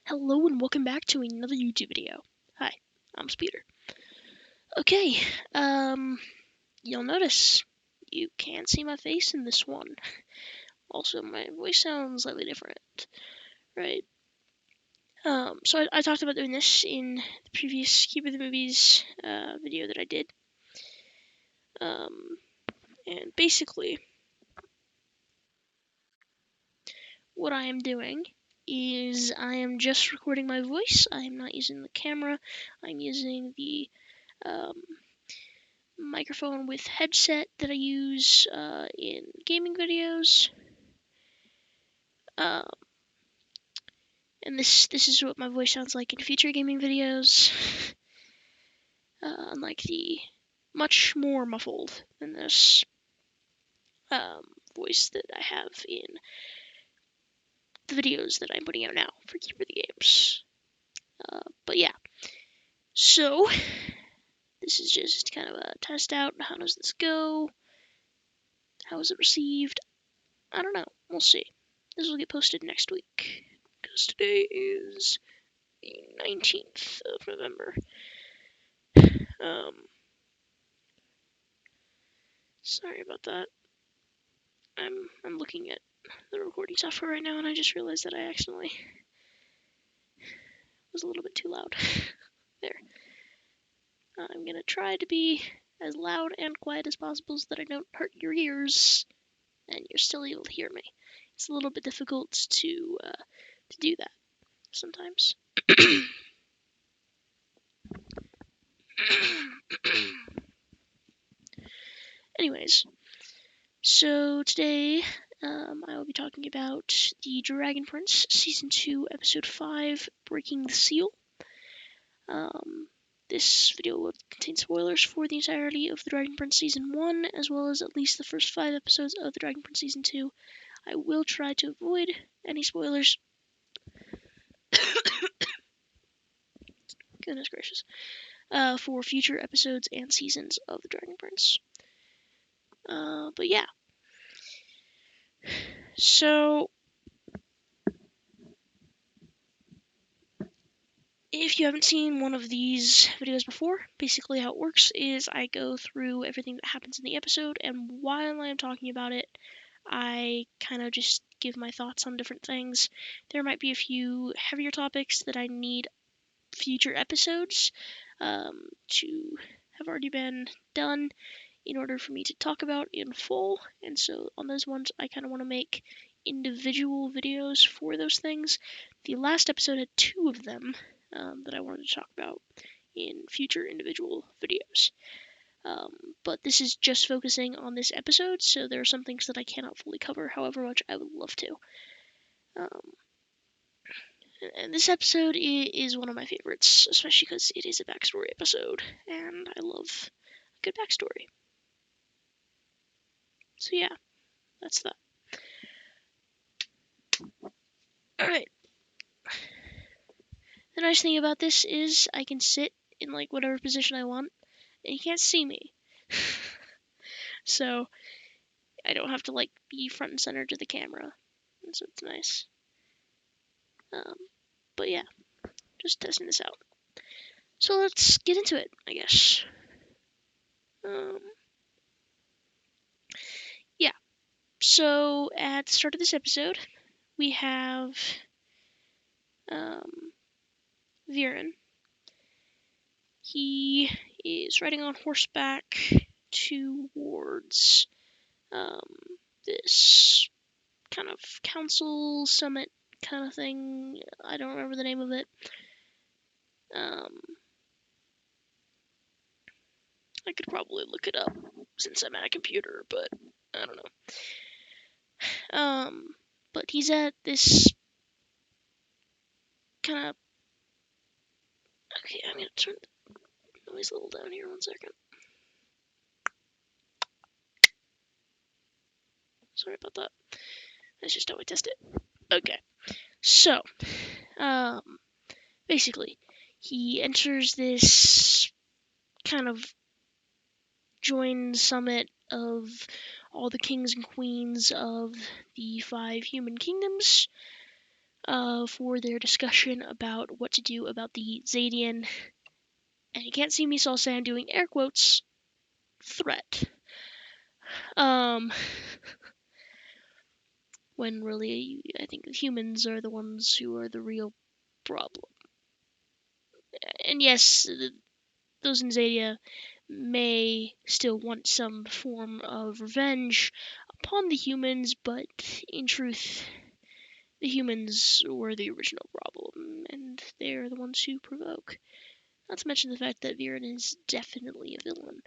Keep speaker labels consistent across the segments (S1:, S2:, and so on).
S1: Hello and welcome back to another YouTube video. Hi, I'm Speeder. Okay, you'll notice you can't see my face in this one. Also, my voice sounds slightly different, right? So I talked about doing this in the previous Keep of the Movies video that I did. And basically, what I am doing is I am just recording my voice. I am not using the camera. I'm using the microphone with headset that I use in gaming videos. And this is what my voice sounds like in future gaming videos. Unlike the much more muffled than this voice that I have in the videos that I'm putting out now for Keeper of the Games. But yeah, so this is just kind of a test out. How does this go? How is it received? I don't know. We'll see. This will get posted next week, because today is the 19th of November. Sorry about that. I'm looking at the recording software right now, and I just realized that I accidentally was a little bit too loud. There. I'm gonna try to be as loud and quiet as possible so that I don't hurt your ears, and you're still able to hear me. It's a little bit difficult to do that sometimes. Anyways, so today I will be talking about the Dragon Prince Season 2, Episode 5, Breaking the Seal. This video will contain spoilers for the entirety of the Dragon Prince Season 1, as well as at least the first 5 episodes of the Dragon Prince Season 2. I will try to avoid any spoilers. Goodness gracious. For future episodes and seasons of the Dragon Prince. But yeah. So, if you haven't seen one of these videos before, basically how it works is I go through everything that happens in the episode, and while I'm talking about it, I kind of just give my thoughts on different things. There might be a few heavier topics that I need future episodes to have already been done in order for me to talk about in full, and so on those ones I kind of want to make individual videos for those things. The last episode had 2 of them that I wanted to talk about in future individual videos. But this is just focusing on this episode, so there are some things that I cannot fully cover, however much I would love to. And this episode is one of my favorites, especially because it is a backstory episode, and I love a good backstory. So yeah, that's that. Alright. The nice thing about this is I can sit in like whatever position I want, and you can't see me. So I don't have to like be front and center to the camera, and so it's nice. But yeah, just testing this out. So let's get into it, I guess. Yeah. So at the start of this episode, we have Viren. He is riding on horseback towards this kind of council summit kind of thing. I don't remember the name of it. I could probably look it up since I'm at a computer, but I don't know. But he's at this kind of... Okay, I'm gonna turn the noise level down here 1 second. Sorry about that. That's just how I test it. Okay. So, basically, he enters this kind of joint summit of all the kings and queens of the 5 human kingdoms. for their discussion about what to do about the Zadian, and you can't see me, so I'll say I'm doing air quotes, threat. When really, I think the humans are the ones who are the real problem. And yes, those in Zadia may still want some form of revenge upon the humans, but in truth, the humans were the original problem, and they're the ones who provoke. Not to mention the fact that Viren is definitely a villain.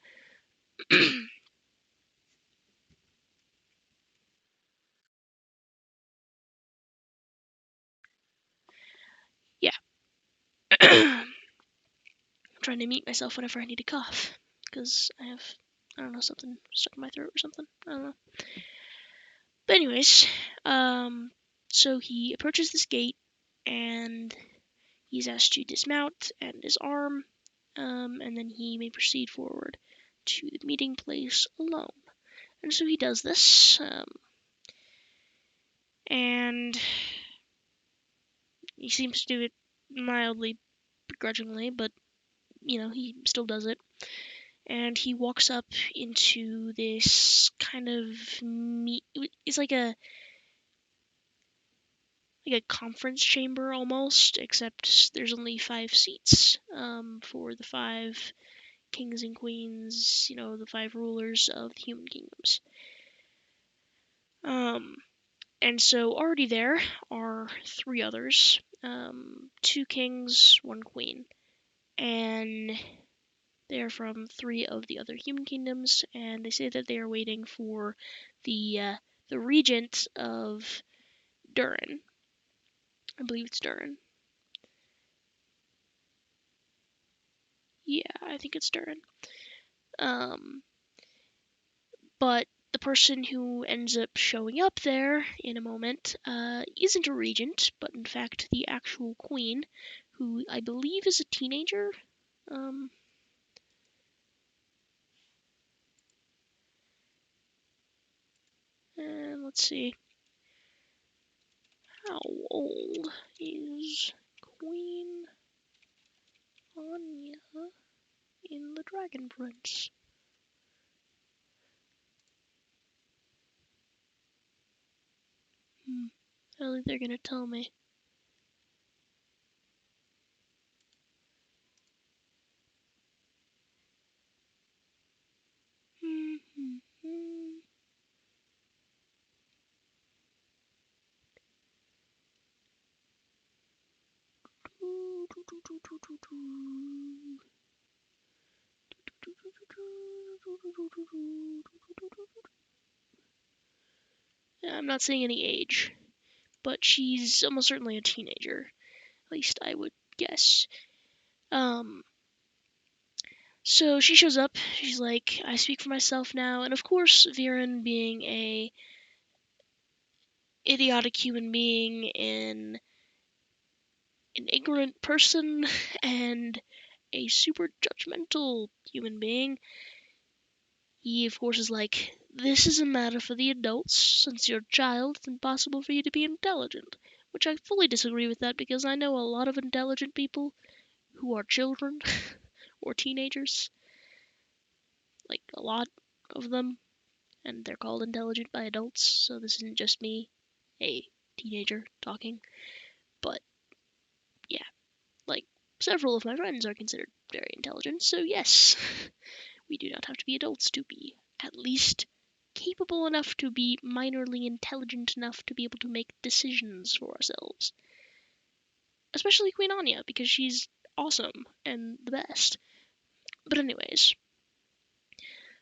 S1: Yeah. I'm trying to mute myself whenever I need to cough, because I have, I don't know, something stuck in my throat or something. I don't know. But anyways, so he approaches this gate, and he's asked to dismount and disarm, and then he may proceed forward to the meeting place alone. And so he does this, and he seems to do it mildly begrudgingly, but he still does it. And he walks up into this kind of it's like a conference chamber almost, except there's only 5 seats for the 5 kings and queens, the 5 rulers of the human kingdoms. And so already there are 3 others, 2 kings, 1 queen, and they are from 3 of the other human kingdoms, and they say that they are waiting for the regent of Durham. I believe it's Durham. Yeah, I think it's Durham. But the person who ends up showing up there in a moment isn't a regent, but in fact the actual queen, who I believe is a teenager. And let's see. How old is Queen Anya in The Dragon Prince? I don't think they're gonna tell me. I'm not saying any age, but she's almost certainly a teenager. At least I would guess. So she shows up. She's like, I speak for myself now. And of course, Viren, being a idiotic human being and an ignorant person and a super judgmental human being, he of course is like, this is a matter for the adults. Since you're a child, it's impossible for you to be intelligent. Which I fully disagree with that, because I know a lot of intelligent people who are children or teenagers. Like, a lot of them. And they're called intelligent by adults, so this isn't just me, a teenager, talking. But, yeah, like, several of my friends are considered very intelligent, so yes, we do not have to be adults to be at least capable enough to be minorly intelligent enough to be able to make decisions for ourselves. Especially Queen Anya, because she's awesome and the best. But anyways,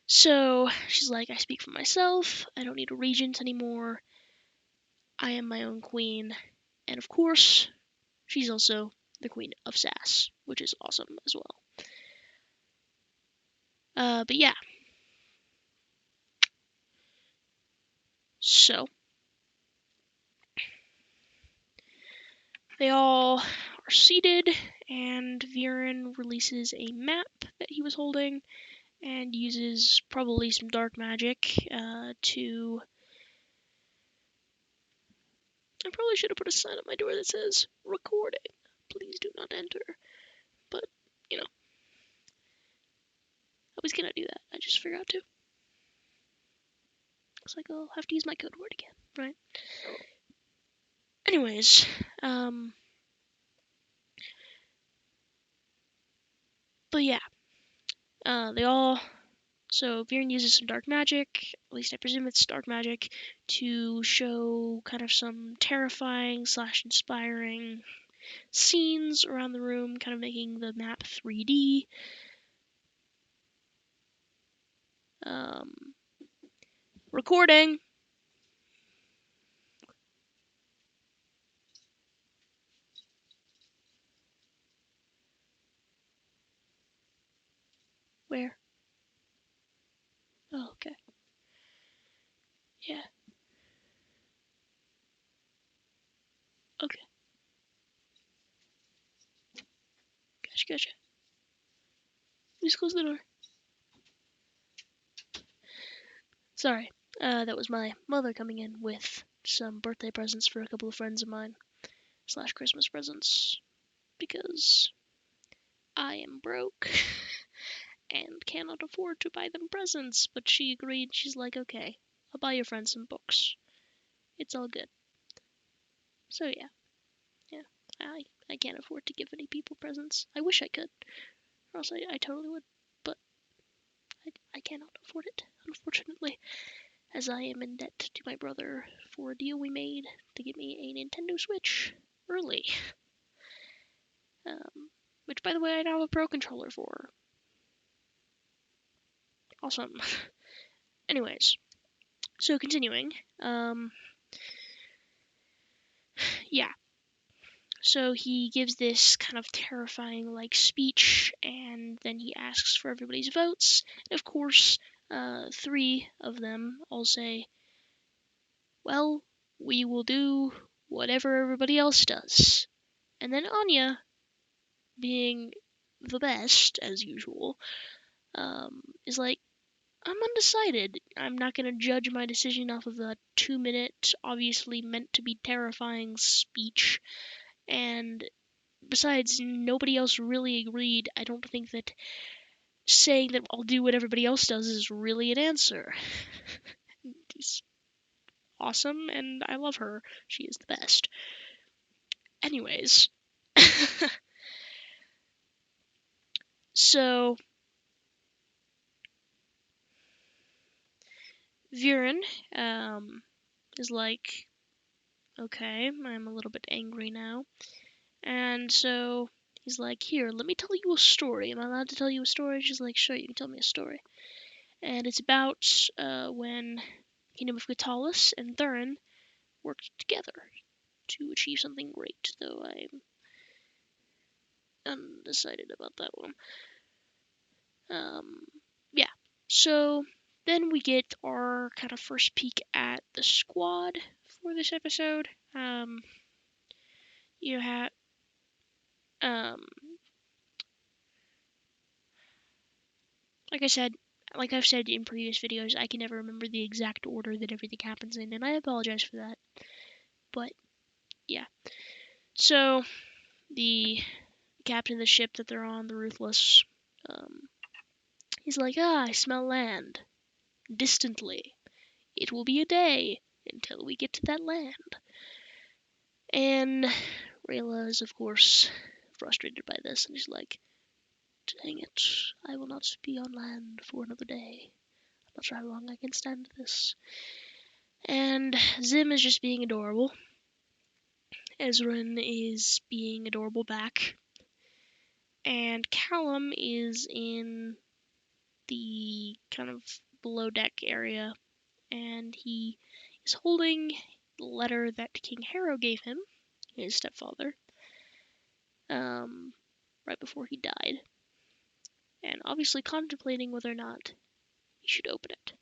S1: so she's like, I speak for myself, I don't need a regent anymore, I am my own queen, and of course, she's also the queen of sass, which is awesome as well. But yeah. So, they all are seated, and Viren releases a map that he was holding, and uses probably some dark magic to I probably should have put a sign at my door that says, recording, please do not enter. But, you know, I was gonna do that. I just forgot to. Looks like I'll have to use my code word again, right? Anyways, but yeah, so Viren uses some dark magic, at least I presume it's dark magic, to show kind of some terrifying / inspiring scenes around the room, kind of making the map 3D. Recording. Where? Oh, okay. Yeah. Okay. Gotcha. Please close the door. Sorry. That was my mother coming in with some birthday presents for a couple of friends of mine / Christmas presents because I am broke and cannot afford to buy them presents. But she agreed. She's like, okay, I'll buy your friends some books. It's all good. So yeah. I can't afford to give any people presents. I wish I could, or else I totally would. But I cannot afford it, unfortunately, as I am in debt to my brother for a deal we made to get me a Nintendo Switch early. Which, by the way, I now have a Pro Controller for. Awesome. Anyways, so continuing. Yeah. So he gives this kind of terrifying, speech, and then he asks for everybody's votes. And of course, 3 of them all say, well, we will do whatever everybody else does. And then Anya, being the best, as usual, is like, I'm undecided. I'm not going to judge my decision off of a 2-minute, obviously meant to be terrifying speech. And besides, nobody else really agreed. I don't think that saying that I'll do what everybody else does is really an answer. She's awesome, and I love her. She is the best. Anyways. So, Viren is like, okay, I'm a little bit angry now. And so he's like, here, let me tell you a story. Am I allowed to tell you a story? She's like, sure, you can tell me a story. And it's about when Kingdom of Catalyst and Durham worked together to achieve something great, though I'm undecided about that one. Yeah. So then we get our kind of first peek at the squad for this episode. You have like I've said in previous videos, I can never remember the exact order that everything happens in, and I apologize for that. But yeah. So the captain of the ship that they're on, the Ruthless, he's like, I smell land. Distantly. It will be a day until we get to that land. And Rayla is, of course, frustrated by this, and she's like, dang it, I will not be on land for another day. I'm not sure how long I can stand this. And Zim is just being adorable. Ezrin is being adorable back. And Callum is in the kind of below deck area, and he is holding the letter that King Harrow gave him, his stepfather, right before he died, and obviously contemplating whether or not he should open it.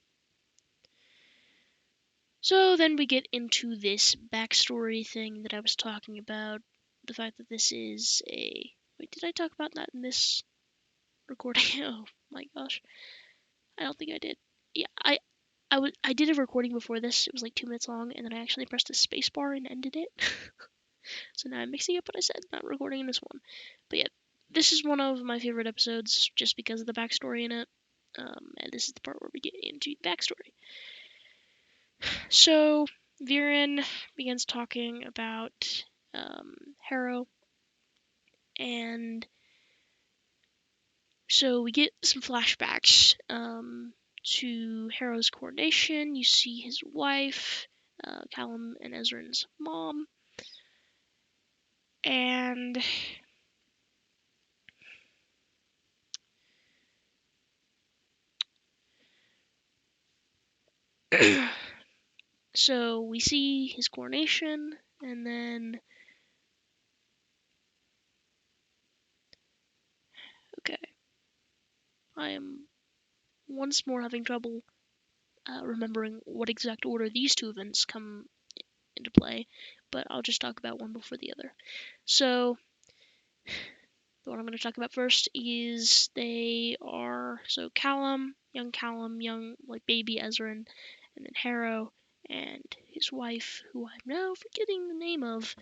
S1: So then we get into this backstory thing that I was talking about, the fact that this is a... Wait, did I talk about that in this recording? Oh my gosh. I don't think I did. Yeah, I did a recording before this. It was like 2 minutes long, and then I actually pressed the space bar and ended it. So now I'm mixing up what I said, not recording in this one. But yeah, this is one of my favorite episodes just because of the backstory in it. And this is the part where we get into the backstory. So Viren begins talking about Harrow, and so we get some flashbacks to Harrow's coronation. You see his wife, Callum and Ezrin's mom, and so we see his coronation, and then okay, I am once more having trouble remembering what exact order these two events come into play, but I'll just talk about one before the other. So the one I'm going to talk about first is Callum, young like baby Ezrin, and then Harrow and his wife, who I'm now forgetting the name of,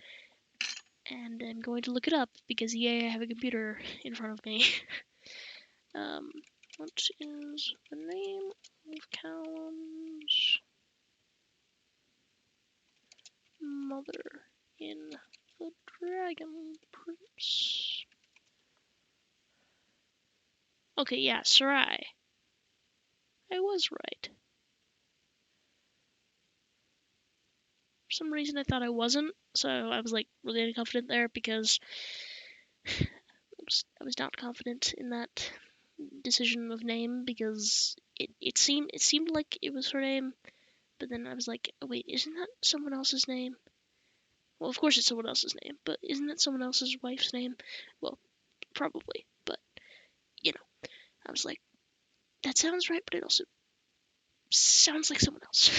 S1: and I'm going to look it up because I have a computer in front of me. What is the name of Callum's mother in the Dragon Prince? Okay, yeah, Sarai. I was right. For some reason, I thought I wasn't, so I was like really unconfident there because I was not confident in that decision of name because it seemed like it was her name, but then I was like, oh, wait, isn't that someone else's name? Well, of course it's someone else's name, but isn't that someone else's wife's name? Well, probably, but I was like, that sounds right, but it also sounds like someone else.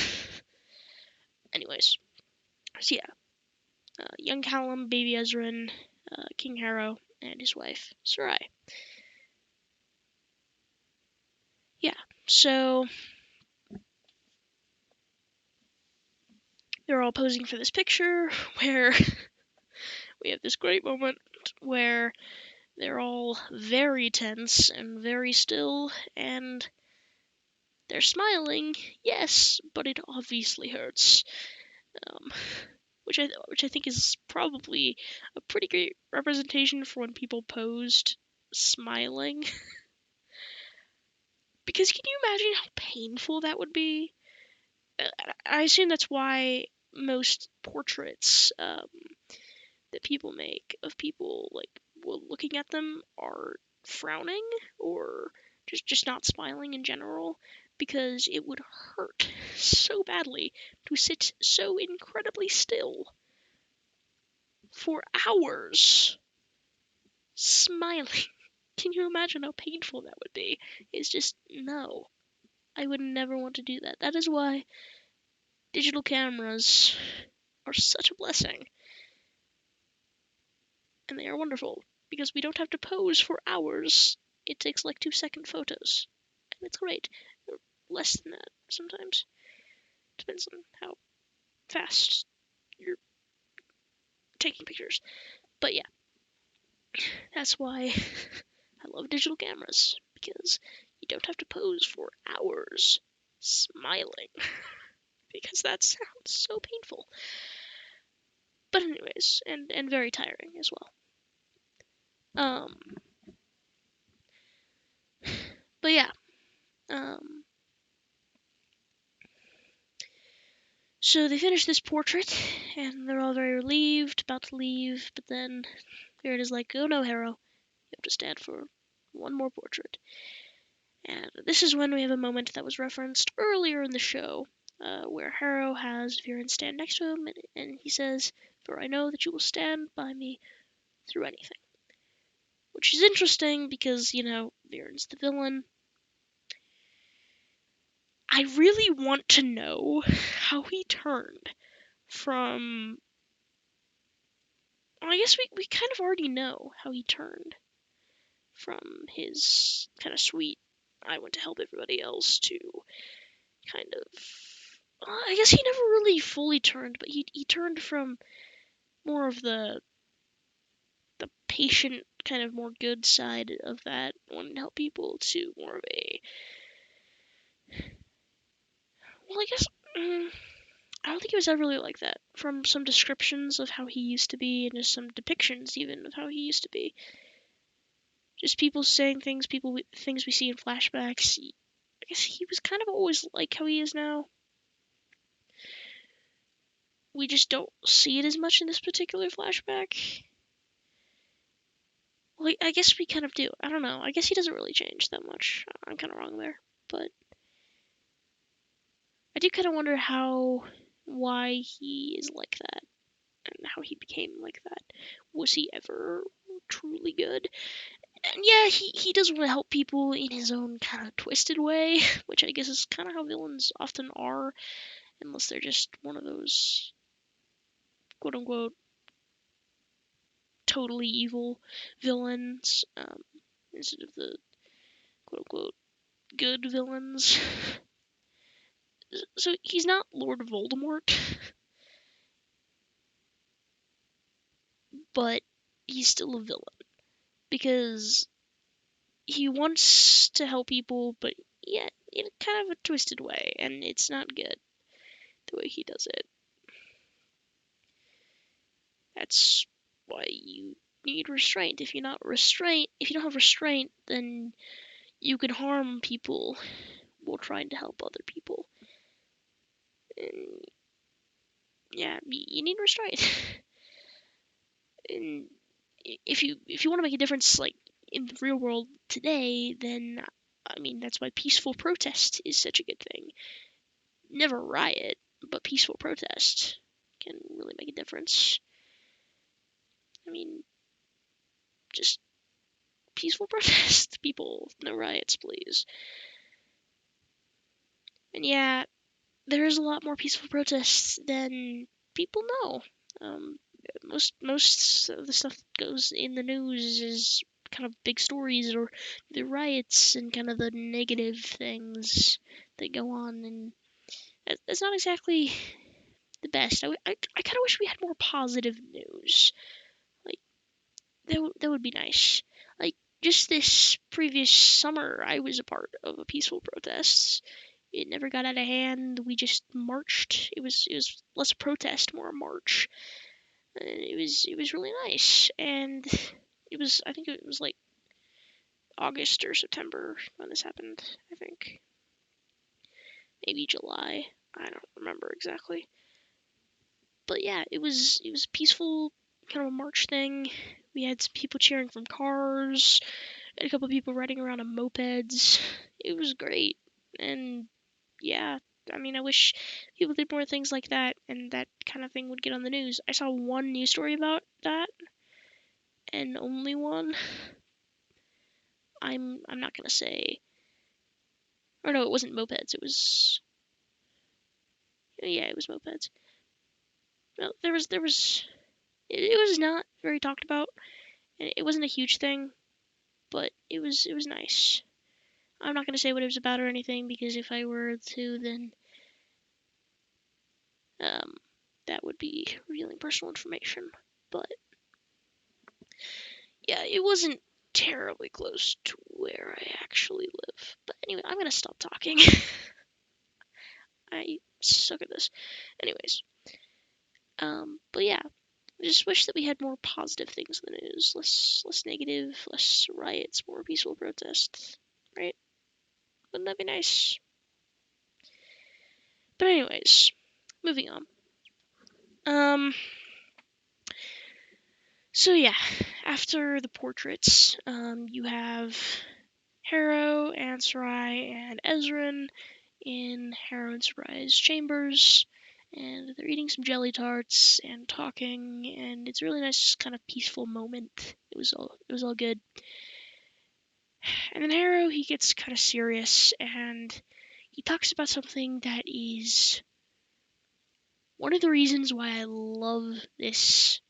S1: Anyways, so yeah, young Callum, baby Ezrin, King Harrow, and his wife Sarai. Yeah, so they're all posing for this picture where we have this great moment where they're all very tense and very still, and they're smiling, yes, but it obviously hurts. Um, which I think is probably a pretty great representation for when people posed smiling. Because can you imagine how painful that would be? I assume that's why most portraits that people make of people like looking at them are frowning or just not smiling in general, because it would hurt so badly to sit so incredibly still for hours smiling. Can you imagine how painful that would be? It's just no. I would never want to do that. That is why digital cameras are such a blessing. And they are wonderful because we don't have to pose for hours. It takes like 2-second photos. And it's great. Or less than that sometimes. Depends on how fast you're taking pictures. But yeah, that's why I love digital cameras, because you don't have to pose for hours smiling, because that sounds so painful. But anyways, and very tiring as well. But yeah, so they finish this portrait, and they're all very relieved, about to leave, but then Viren is like, oh no, Harrow, you have to stand for one more portrait. And this is when we have a moment that was referenced earlier in the show, where Harrow has Viren stand next to him, and he says, for I know that you will stand by me through anything. Which is interesting because, Viren's the villain. I really want to know how he turned from... Well, I guess we kind of already know how he turned from his kind of sweet, I want to help everybody else, to kind of. I guess he never really fully turned, but he turned from more of the patient, kind of more good side of that, wanting to help people, to more of a. Well, I guess. I don't think he was ever really like that. From some descriptions of how he used to be, and just some depictions even of how he used to be. Just people saying things, things we see in flashbacks. I guess he was kind of always like how he is now. We just don't see it as much in this particular flashback. Well, I guess we kind of do. I don't know. I guess he doesn't really change that much. I'm kind of wrong there. But I do kind of wonder why he is like that, and how he became like that. Was he ever truly good? And yeah, he does want to help people in his own kind of twisted way, which I guess is kind of how villains often are, unless they're just one of those quote unquote totally evil villains, instead of the quote unquote good villains. So he's not Lord Voldemort, but he's still a villain because he wants to help people, but yet in kind of a twisted way, and it's not good the way he does it. That's why you need restraint. If you don't have restraint, then you can harm people while trying to help other people. And yeah, you need restraint. And if you want to make a difference, like in the real world today, then I mean that's why peaceful protest is such a good thing. Never riot, but peaceful protest can really make a difference. I mean, just peaceful protest, people. No riots, please. And yeah, there is a lot more peaceful protests than people know. Um, most of the stuff that goes in the news is kind of big stories or the riots and kind of the negative things that go on, and that's not exactly the best. I kind of wish we had more positive news. Like that would be nice. Like just this previous summer, I was a part of a peaceful protest. It never got out of hand. We just marched. It was less protest, more a march. And it was really nice. And I think it was like August or September when this happened. I think maybe July. I don't remember exactly. But yeah, it was peaceful, kind of a march thing. We had some people cheering from cars, and a couple of people riding around on mopeds. It was great. And yeah, I mean, I wish people did more things like that, and that kind of thing would get on the news. I saw one news story about that, and only one. I'm not gonna say. Or no, it wasn't mopeds. It was. Yeah, it was mopeds. No, there was. It was not very talked about, and it wasn't a huge thing, but it was nice. I'm not gonna say what it was about or anything, because if I were to, then um, that would be revealing personal information. But yeah, it wasn't terribly close to where I actually live. But anyway, I'm gonna stop talking. I suck at this. Anyways, but yeah, I just wish that we had more positive things in the news, less negative, less riots, more peaceful protests, right? Wouldn't that be nice? But anyways, moving on. So yeah, after the portraits, you have Harrow and Sarai and Ezran in Harrow and Sarai's chambers, and they're eating some jelly tarts and talking, and it's a really nice kind of peaceful moment. It was all good. And then Harrow, he gets kind of serious, and he talks about something that is one of the reasons why I love this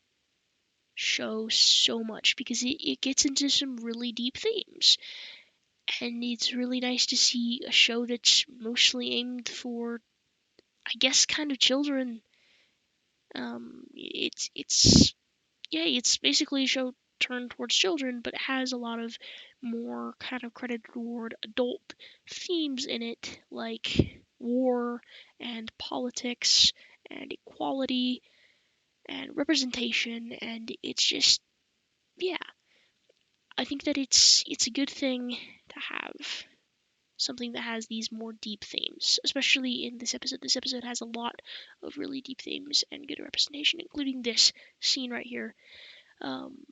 S1: show so much, because it gets into some really deep themes. And it's really nice to see a show that's mostly aimed for, I guess, kind of children. It's basically a show turned towards children, but it has a lot of more kind of credited toward adult themes in it, like war and politics and equality and representation, and it's just, yeah, I think that it's a good thing to have something that has these more deep themes, especially in this episode. This episode has a lot of really deep themes and good representation, including this scene right here,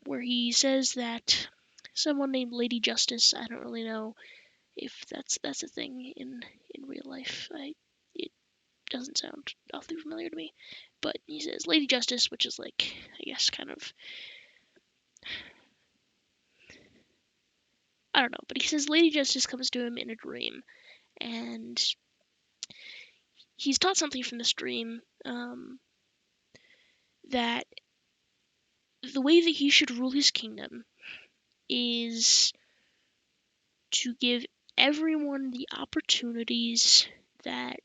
S1: where he says that someone named Lady Justice. I don't really know if that's a thing in real life. It doesn't sound awfully familiar to me, but he says Lady Justice, which is like, I guess, kind of, I don't know, but he says Lady Justice comes to him in a dream, and he's taught something from this dream, that the way that he should rule his kingdom is to give everyone the opportunities that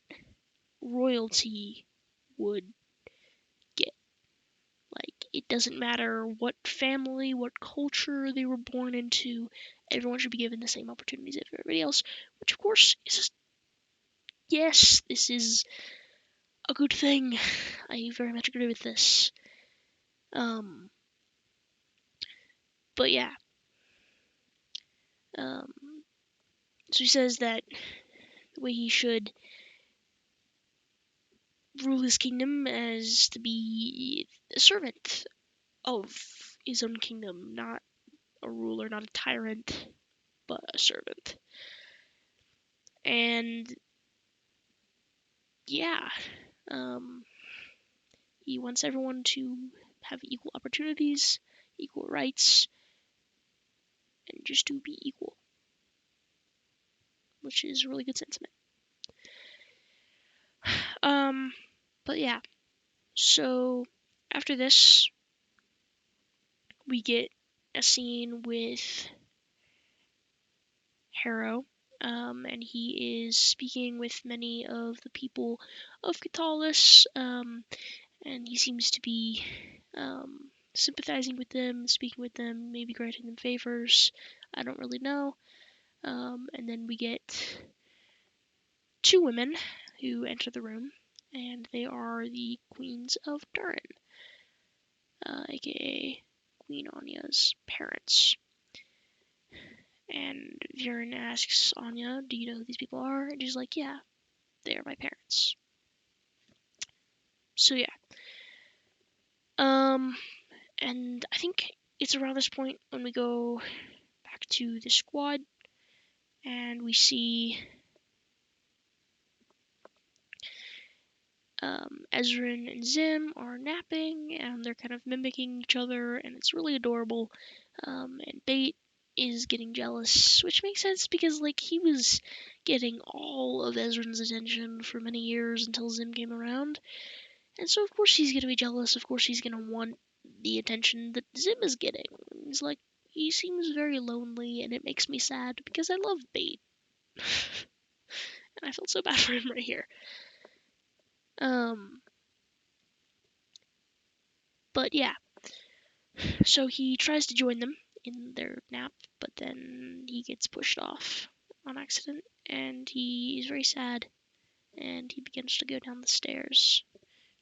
S1: royalty would get. Like, it doesn't matter what family, what culture they were born into, everyone should be given the same opportunities as everybody else, which, of course, is, yes, this is a good thing. I very much agree with this. But yeah. Um, so he says that the way he should rule his kingdom as to be a servant of his own kingdom, not a ruler, not a tyrant, but a servant. And yeah, he wants everyone to have equal opportunities, equal rights, and just to be equal, which is a really good sentiment. But yeah, so after this, we get a scene with Harrow, and he is speaking with many of the people of Catalis, and he seems to be sympathizing with them, speaking with them, maybe granting them favors. I don't really know. And then we get two women who enter the room, and they are the Queens of Durham, aka Queen Anya's parents. And Viren asks Anya, "Do you know who these people are?" And she's like, "Yeah, they are my parents." So yeah. And I think it's around this point when we go back to the squad and we see Ezrin and Zim are napping and they're kind of mimicking each other, and it's really adorable. And Bait is getting jealous, which makes sense because like he was getting all of Ezrin's attention for many years until Zim came around, and so of course he's gonna be jealous. Of course he's gonna want the attention that Zim is getting. He's like, he seems very lonely, and it makes me sad because I love Bait. And I felt so bad for him right here. But yeah, so he tries to join them in their nap, but then he gets pushed off on accident, and he is very sad, and he begins to go down the stairs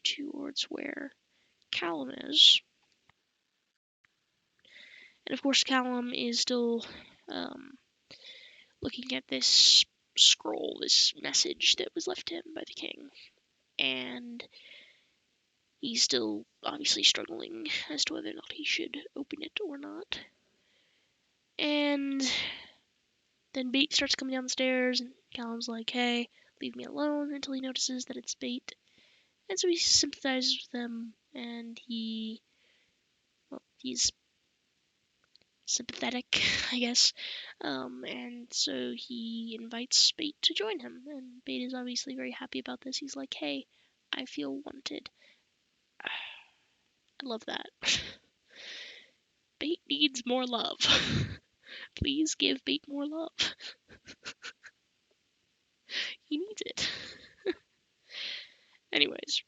S1: towards where Callum is. And of course, Callum is still looking at this scroll, this message that was left to him by the king, and he's still obviously struggling as to whether or not he should open it or not. And then Bait starts coming down the stairs, and Callum's like, "Hey, leave me alone," until he notices that it's Bait. And so he sympathizes with them, and he's sympathetic, I guess. And so he invites Bait to join him, and Bait is obviously very happy about this. He's like, "Hey, I feel wanted." I love that. Bait needs more love. Please give Bait more love. He needs it. Anyways.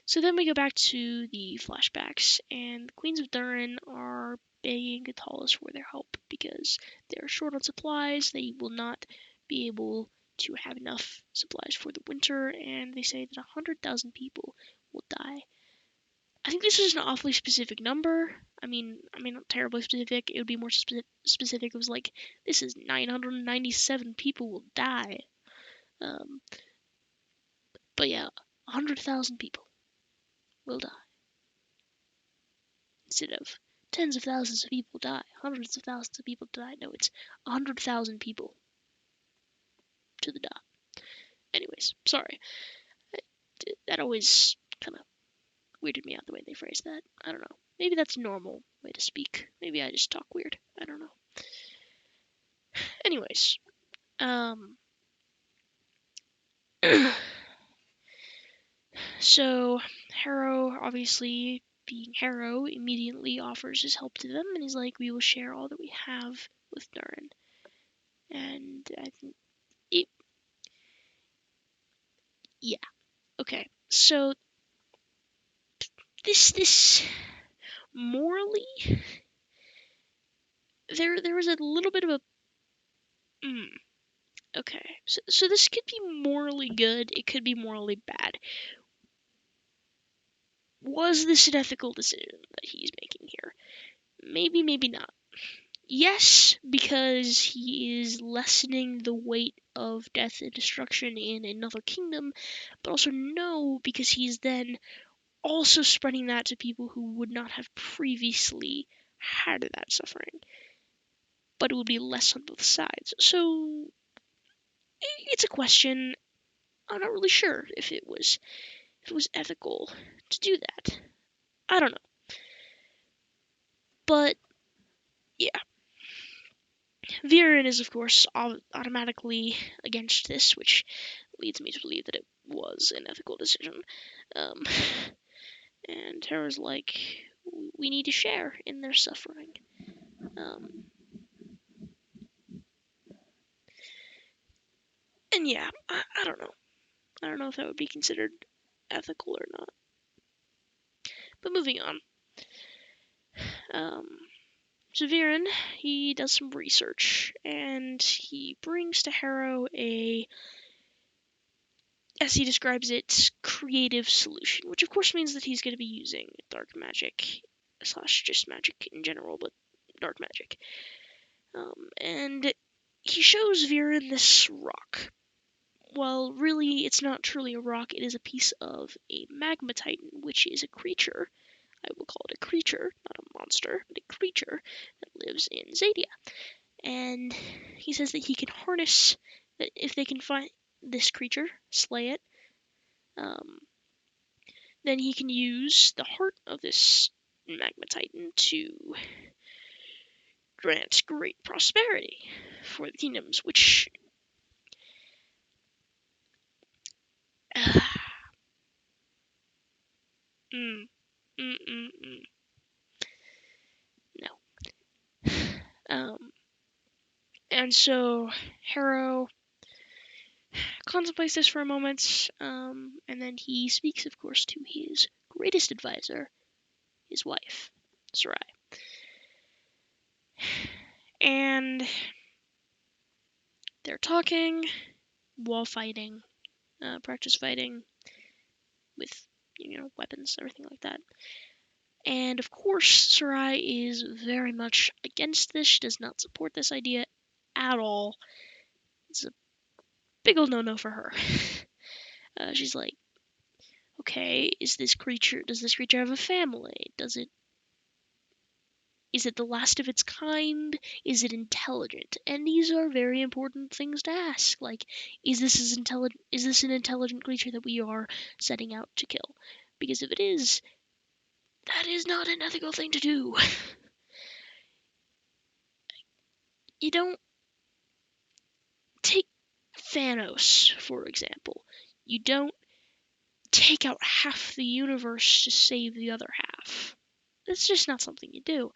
S1: So then we go back to the flashbacks, and the Queens of Durham are begging Catullus for their help because they're short on supplies. They will not be able to have enough supplies for the winter, and they say that 100,000 people will die. I think this is an awfully specific number. I mean, not terribly specific. It would be more specific. It was like, this is 997 people will die. But yeah, 100,000 people will die. Instead of tens of thousands of people die, hundreds of thousands of people die. No, it's 100,000 people to the dot. Anyways, sorry. That always kind of weirded me out the way they phrased that. I don't know. Maybe that's a normal way to speak. Maybe I just talk weird. I don't know. Anyways, so Harrow, obviously being Harrow, immediately offers his help to them, and he's like, "We will share all that we have with Durham." And I think it, yeah, okay. So this morally, there was a little bit of a okay. So this could be morally good. It could be morally bad. Was this an ethical decision that he's making here? Maybe, maybe not. Yes, because he is lessening the weight of death and destruction in another kingdom, but also no, because he's then also spreading that to people who would not have previously had that suffering. But it would be less on both sides. So it's a question. I'm not really sure if it was ethical to do that. I don't know. But yeah, Viren is of course automatically against this, which leads me to believe that it was an ethical decision. Um, and Terra's like, we need to share in their suffering. And yeah, I don't know. I don't know if that would be considered ethical or not. But moving on. So Viren, he does some research, and he brings to Harrow a, as he describes it, creative solution, which of course means that he's going to be using dark magic, slash just magic in general, but dark magic. And he shows Viren this rock. Well, really, it's not truly a rock, it is a piece of a magma titan, which is a creature. I will call it a creature, not a monster, but a creature that lives in Zadia. And he says that he can harness, that if they can find this creature, slay it, then he can use the heart of this magma titan to grant great prosperity for the kingdoms, which uh, mm, mm, mm, mm. No. And so Harrow contemplates this for a moment, and then he speaks, of course, to his greatest advisor, his wife, Sarai. And they're talking while fighting, practice fighting with, weapons, everything like that. And of course, Sarai is very much against this. She does not support this idea at all. It's a big old no-no for her. She's like, okay, does this creature have a family? Is it the last of its kind? Is it intelligent? And these are very important things to ask. Like, is this an intelligent creature that we are setting out to kill? Because if it is, that is not an ethical thing to do. You don't take Thanos, for example. You don't take out half the universe to save the other half. That's just not something you do.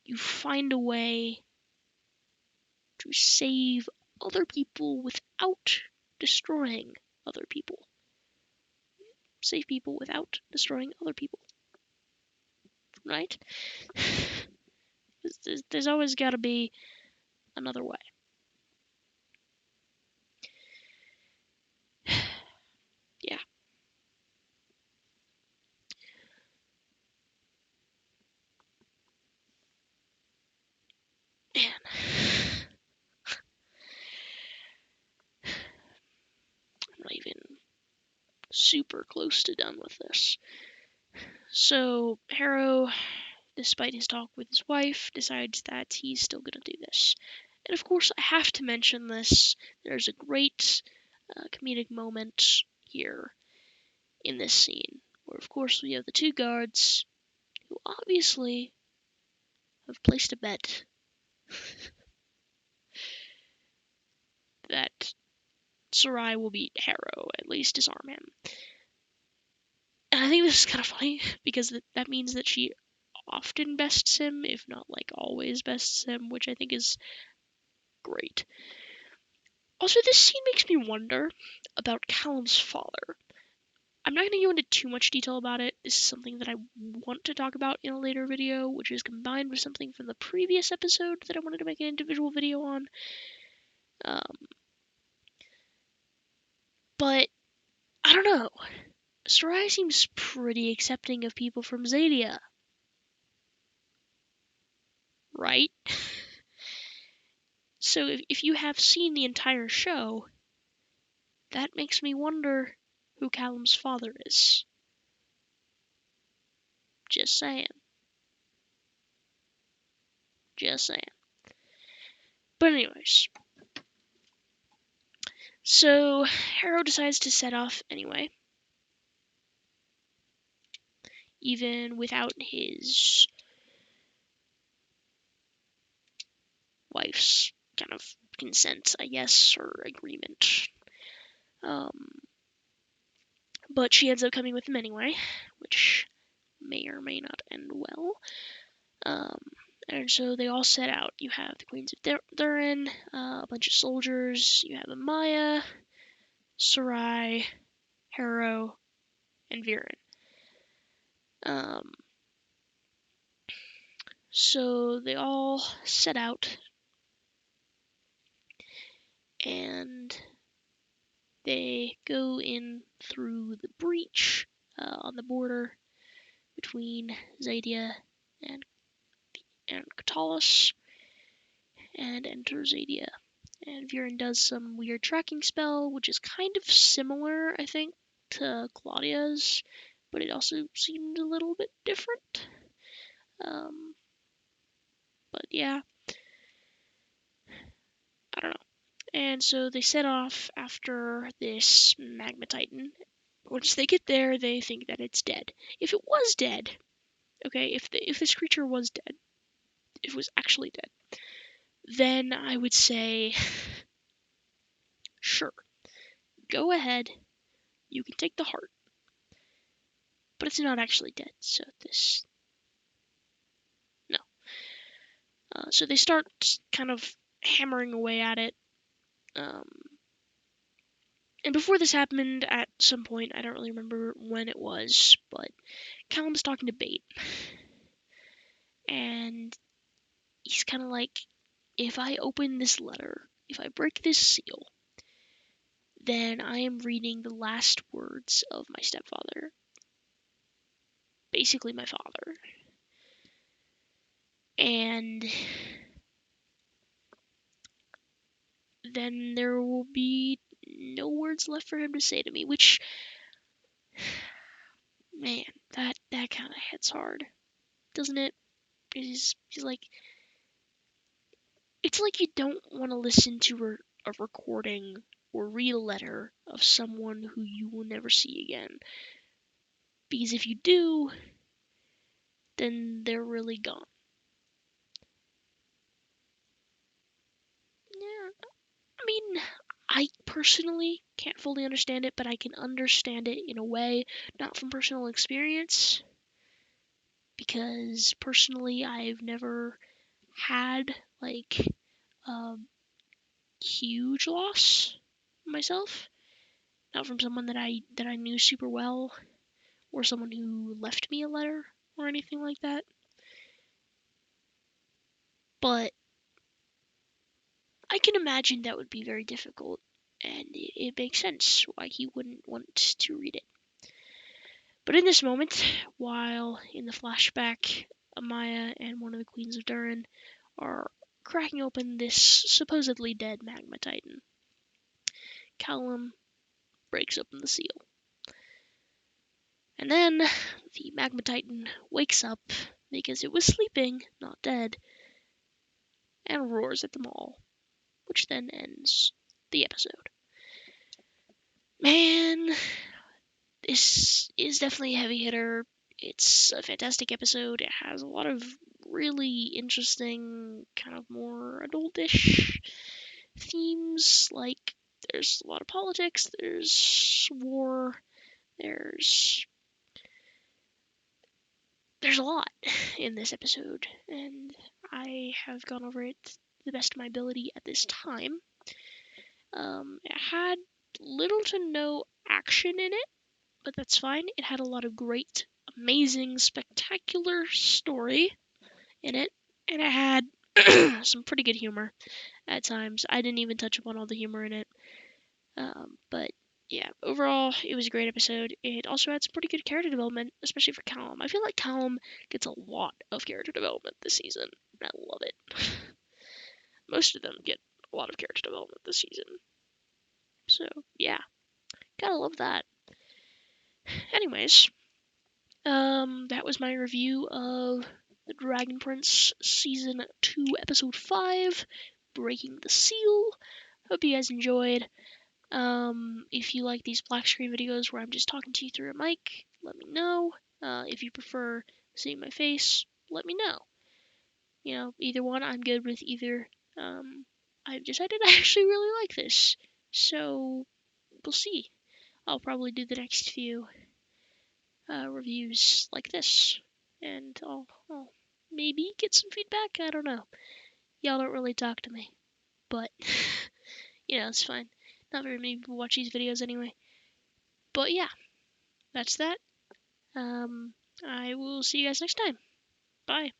S1: You find a way to save other people without destroying other people. Save people without destroying other people. Right? There's always got to be another way. Yeah. Man. I'm not even super close to done with this. So, Harrow, despite his talk with his wife, decides that he's still going to do this. And of course, I have to mention this. There's a great comedic moment here in this scene, where of course we have the two guards who obviously have placed a bet that Sarai will beat Harrow, at least disarm him. And I think this is kind of funny, because that means that she often bests him, if not like always bests him, which I think is great. Also, this scene makes me wonder about Callum's father. I'm not going to go into too much detail about it. This is something that I want to talk about in a later video, which is combined with something from the previous episode that I wanted to make an individual video on. But, I don't know. Sarai seems pretty accepting of people from Zadia. Right? So if you have seen the entire show, that makes me wonder who Callum's father is. Just saying. Just saying. But anyways. So, Harrow decides to set off anyway. Even without his wife's kind of consent, I guess, or agreement. But she ends up coming with him anyway, which may or may not end well. And so they all set out. You have the Queens of Durin, a bunch of soldiers. You have Amaya, Sarai, Harrow, and Viren. So they all set out, and they go in through the breach on the border between Zadia and Katalis, and enter Zadia. And Viren does some weird tracking spell, which is kind of similar, I think, to Claudia's, but it also seemed a little bit different. But yeah, I don't know. And so they set off after this magma titan. Once they get there, they think that it's dead. If it was dead, okay, if this creature was dead, if it was actually dead, then I would say, sure, go ahead, you can take the heart. But it's not actually dead, so no. So they start kind of hammering away at it. And before this happened, at some point, I don't really remember when it was, but Callum's talking to Bait. And he's kind of like, if I open this letter, if I break this seal, then I am reading the last words of my stepfather. Basically, my father. And then there will be no words left for him to say to me, which, man, that kind of hits hard, doesn't it? He's like, it's like you don't want to listen to a recording or read a letter of someone who you will never see again. Because if you do, then they're really gone. Yeah, I mean, I personally can't fully understand it, but I can understand it in a way, not from personal experience, because personally I've never had like a huge loss myself, not from someone that I knew super well, or someone who left me a letter or anything like that. But I can imagine that would be very difficult, and it makes sense why he wouldn't want to read it. But in this moment, while in the flashback, Amaya and one of the queens of Durham are cracking open this supposedly dead magma titan, Callum breaks open the seal. And then the magma titan wakes up because it was sleeping, not dead, and roars at them all, which then ends the episode. Man, this is definitely a heavy hitter. It's a fantastic episode. It has a lot of really interesting, kind of more adultish themes. Like, there's a lot of politics, there's war, there's a lot in this episode, and I have gone over it to the best of my ability at this time. It had little to no action in it, but that's fine. It had a lot of great, amazing, spectacular story in it, and it had some pretty good humor at times. I didn't even touch upon all the humor in it, but yeah, overall, it was a great episode. It also had some pretty good character development, especially for Callum. I feel like Callum gets a lot of character development this season, and I love it. Most of them get a lot of character development this season. So, yeah, gotta love that. Anyways, that was my review of The Dragon Prince Season 2, Episode 5, Breaking the Seal. Hope you guys enjoyed. If you like these black screen videos where I'm just talking to you through a mic, let me know. If you prefer seeing my face, let me know. You know, either one, I'm good with either. I've decided I actually really like this, so we'll see. I'll probably do the next few reviews like this, and I'll maybe get some feedback. I don't know. Y'all don't really talk to me, but you know, it's fine. Not very many people watch these videos anyway. But yeah, that's that. I will see you guys next time. Bye.